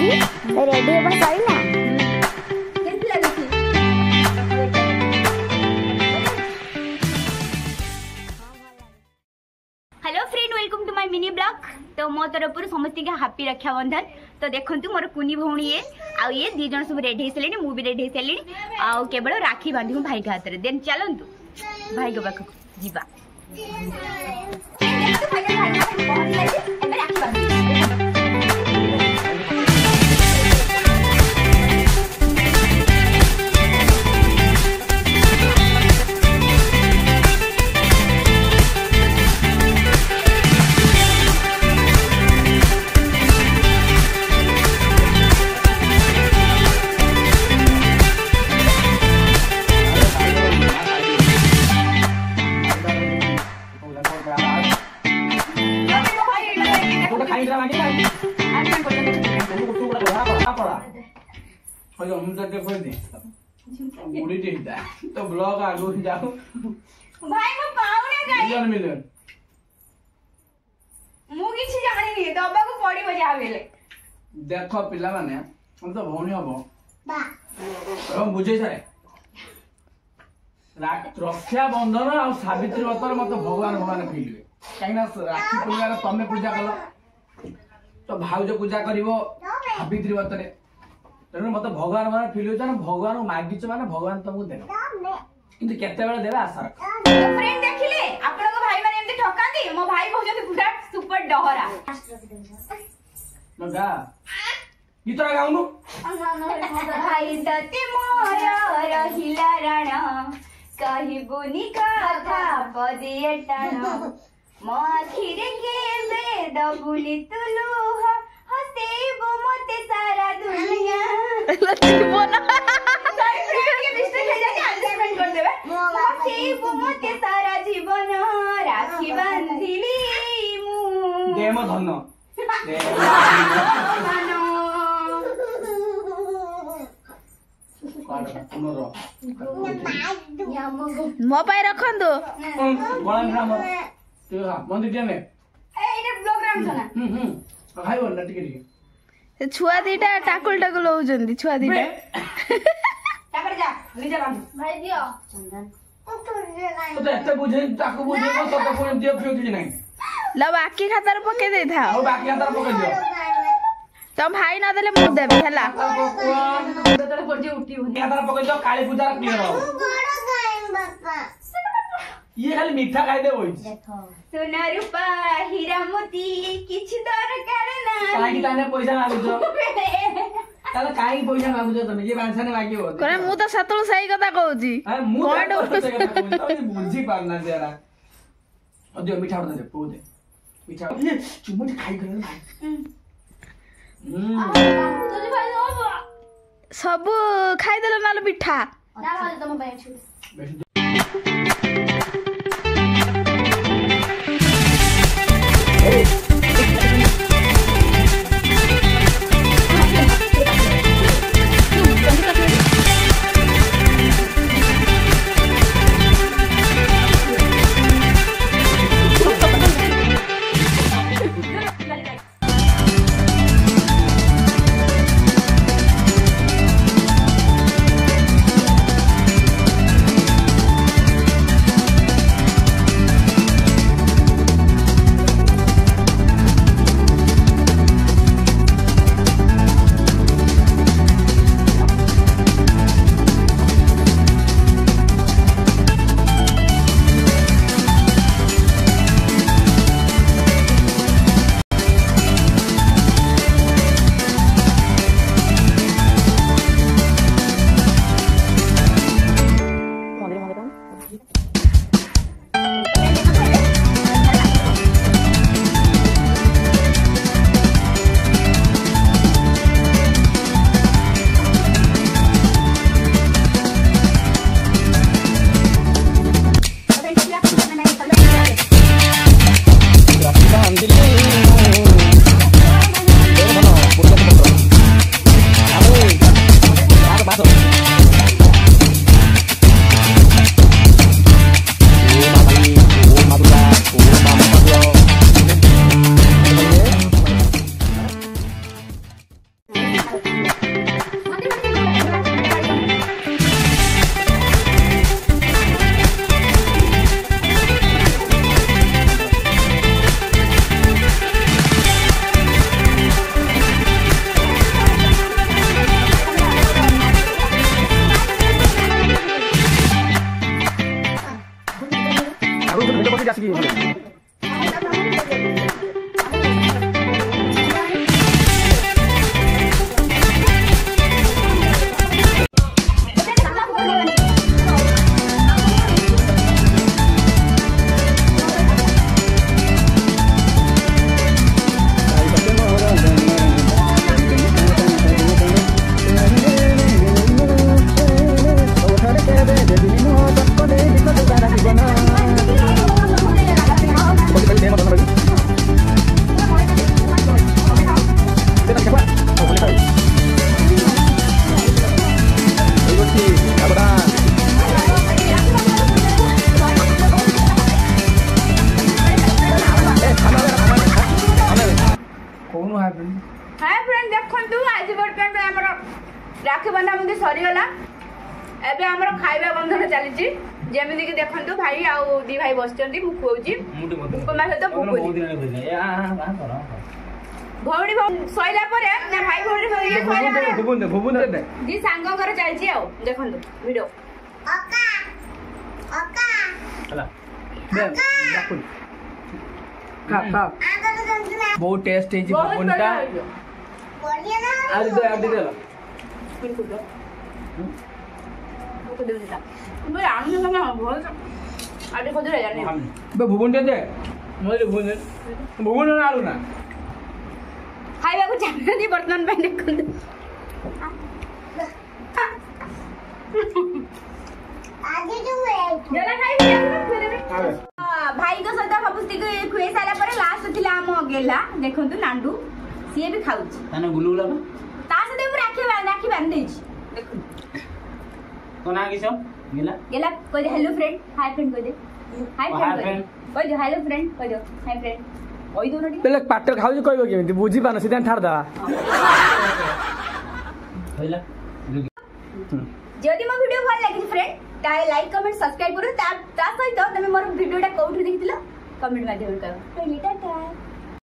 Ready होगा सही ना hello friend welcome to my mini blog. तो मो तरफ समस्त हापी रक्षाबंधन। तो देखो मोर कुनी भौणी ये आउ ये दी जन सब रेडी होइसलेनी मु भी रेडी होइसलेनी आउ केवल राखी बांधि भाई के हाथ रे देन चलंतु भाई के पाख जीवा। तो ब्लॉग आगो जाओ भाई मो पाउने काई मिलियन मु किछि जानि नि दबा को पड़ी बजा बेले देखो पिला माने हम तो भौणी हबो बा हम बुझे छाए रक्षा बंधन और सावित्री व्रत मत भगवान भगवान फील कहीं ना राखी पूजा तमे पूजा कल तो भाउज पूजा करिवो सावित्री व्रत रे तेणु मत भगवान भगवान फील होता भगवान मागिच माने भगवान तुमको देबे किंतु केते बेले देबे आशा रख। फ्रेंड देखिले आपन को भाई माने एमती ठकांती मो भाई कहउछथि पूरा सुपर डहरा लगा गीतरा गाउनु भाई तते मोर रहिला रण कहिबुनी कथा पदिए टाण मो आखिरे केबे दबुली तुलुह हसेबो मते सारा दुनिया जीवन सॉरी फ्रेंड के मिस्टेक है जाके अंडरस्टैंड कर देबे हसेबो मते सारा जीवन राखी बांधिली मु देम धन मो पाई रखंदो छुआ दीटा टाकुल टाकुल होउजंदी छुआ दीटा तापर जा निजे बांध भाई दियो चंदन तो एते बुझे ताको बुझे को तो कोन दियो फियो कि नहीं ल बाकी खातार पके दे था और बाकी अंदर पके दियो तुम भाई न देले मु देबे हला तोरे पड़जे उठी होनी अंदर पके दियो काली पूजा क्लियर हो ये खाली मीठा खाई दे होई देखो सोना रूपा हीरा मोती किछ दरकार ना काई ताने पैसा मागु जो ताले काई पैसा मागु जो तमे ये बांछाने मागियो करे मु तो सतुल सही कथा कहूजी अरे मु तो बुझी पारना जरा अदियो मीठा दे पो दे मीठा ये चुमुटी खाई गयो तोरे भाई हो सब खाई देला नाल मिठा ना भाई तुम भाई छु हाय फ्रेंड देखंतु आज बर्तन पे हमर राखी बंधा बंधी सरी गला एबे हमर खाइबा बंधन चली छी जेमिति कि देखंतु भाई आउ दी भाई बसचंती मु खोउची उपमा सहित पुकुली भौणी सइला परे ना भाई भौणी ये सइला परे भुबुन दे दी सांगो कर चली छी आउ देखंतु वीडियो हला दे डाकुन खा बहुत टेस्ट है जी भुबुनटा आ दे लो भुबुन दे भुबुन आलू ना खाइबा को चाहती बर्तमान पे देखंतु जला खाइ भाई को सदा फबुस्ती को खुए साला पर लास्ट थिला हम गेला देखंतु नांडू सीए भी खाउची ताने गुलुला ना ता सदे राखी बांध देछि देखु तो ना किसो गेला गेला कोइ दे हेलो फ्रेंड हाय फ्रेंड कोइ दे हाय फ्रेंड कोइ दे हेलो फ्रेंड कोइ दे हाय फ्रेंड ओइ दोनोटी पहले पाटर खाउजी कहबो केमिति बुझी पानो सीधा ठाड़ दा होइला जदि मो वीडियो भल लागि फ्रेंड ताहे लाइक कमेंट सब्सक्राइब करू ता सहित तमे मोर वीडियोटा कोउठी देखितिला कमेंट माध्यम करू टाटा